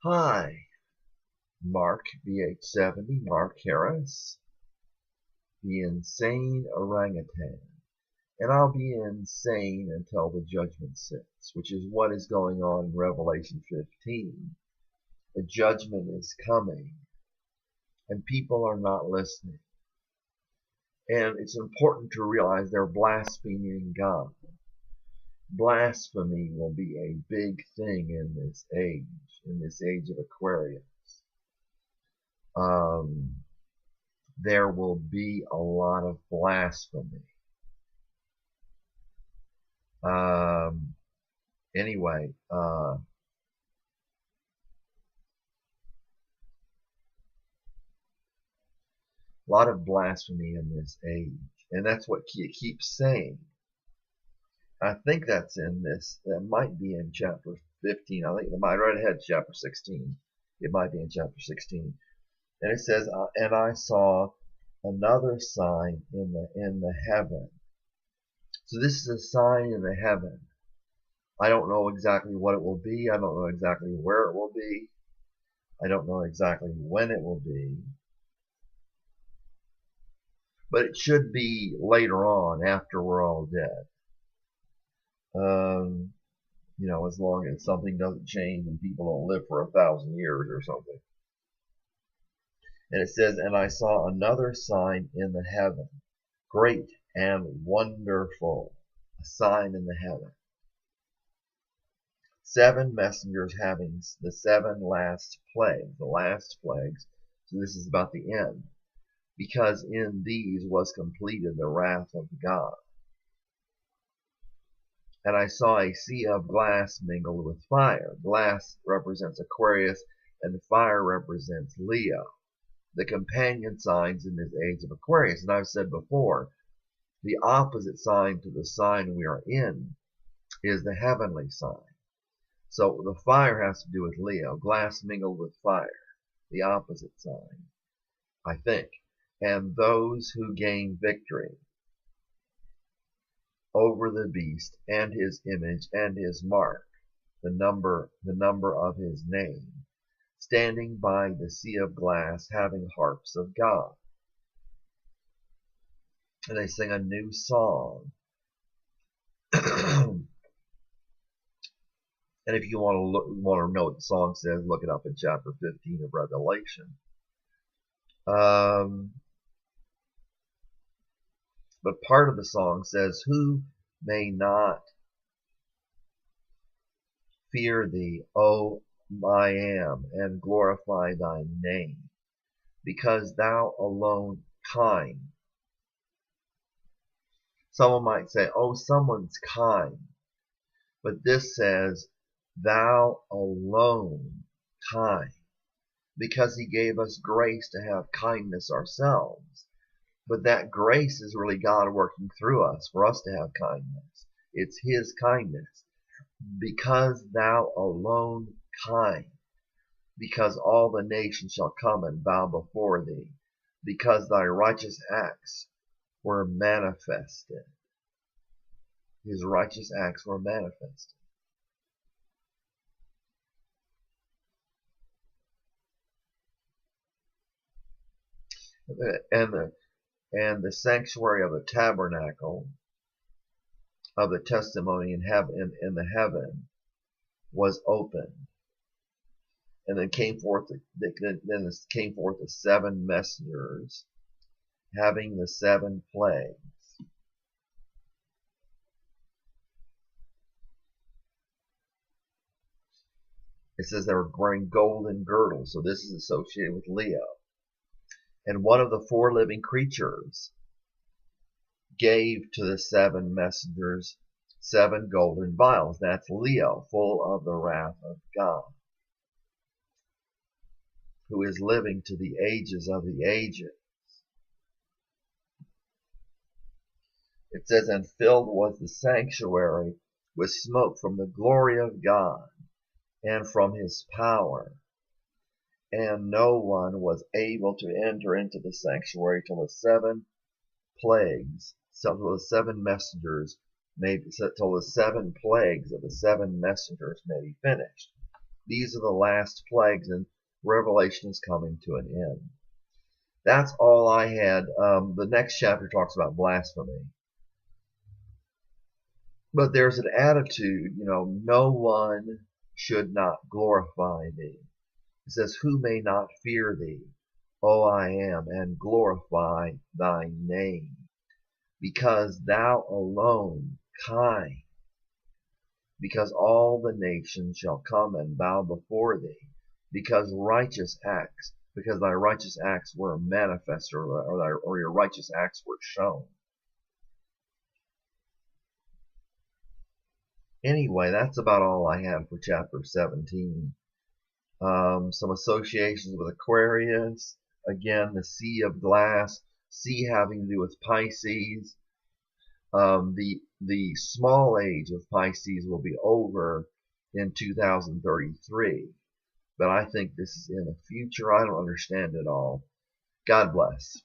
Hi, Mark BH70, Mark Harris, the insane orangutan. And I'll be insane until the judgment sits, which is what is going on in Revelation 15. The judgment is coming, and people are not listening. And it's important to realize they're blaspheming God. Blasphemy will be a big thing in this age of Aquarius. There will be a lot of blasphemy. Anyway, a lot of blasphemy in this age, and that's what it keeps saying. I think that's in this. That might be in chapter 15. I think it might right ahead chapter 16. It might be in chapter 16, and it says, "And I saw another sign in the heaven." So this is a sign in the heaven. I don't know exactly what it will be. I don't know exactly where it will be. I don't know exactly when it will be. But it should be later on, after we're all dead. As long as something doesn't change and people don't live for 1,000 years or something. And it says, "And I saw another sign in the heaven, great and wonderful," a sign in the heaven. 7 messengers having the 7 last plagues, the last plagues. So this is about the end. Because in these was completed the wrath of God. And I saw a sea of glass mingled with fire. Glass represents Aquarius, and fire represents Leo, the companion signs in this age of Aquarius. And I've said before, the opposite sign to the sign we are in is the heavenly sign. So the fire has to do with Leo, glass mingled with fire, the opposite sign, I think. And those who gain victory over the beast and his image and his mark, the number of his name, standing by the sea of glass, having harps of God. And they sing a new song. And if you want to know what the song says, look it up in chapter 15 of Revelation. But part of the song says, "Who may not fear thee, O I am, and glorify thy name, because thou alone kind." Someone might say, "Oh, someone's kind." But this says, "Thou alone kind," because he gave us grace to have kindness ourselves. But that grace is really God working through us for us to have kindness. It's his kindness. "Because thou alone kind, because all the nations shall come and bow before thee, because thy righteous acts were manifested." His righteous acts were manifested. And the sanctuary of the tabernacle of the testimony in the heaven was opened. And then came forth the 7 messengers having the 7 plagues. It says they were wearing golden girdles, so this is associated with Leo. And one of the 4 living creatures gave to the 7 messengers 7 golden vials. That's Leo, full of the wrath of God, who is living to the ages of the ages. It says, "And filled was the sanctuary with smoke from the glory of God and from his power. And no one was able to enter into the sanctuary till the 7 plagues, till the 7 messengers till the 7 plagues of the 7 messengers may be finished." These are the last plagues, and Revelation is coming to an end. That's all I had. The next chapter talks about blasphemy. But there's an attitude, no one should not glorify thee. It says, who may not fear thee, O I am, and glorify thy name, because thou alone kind, because all the nations shall come and bow before thee, because thy righteous acts were manifest, or your righteous acts were shown. Anyway, that's about all I have for chapter 17. Some associations with Aquarius. Again, the Sea of Glass. Sea having to do with Pisces. The small age of Pisces will be over in 2033. But I think this is in the future. I don't understand it all. God bless.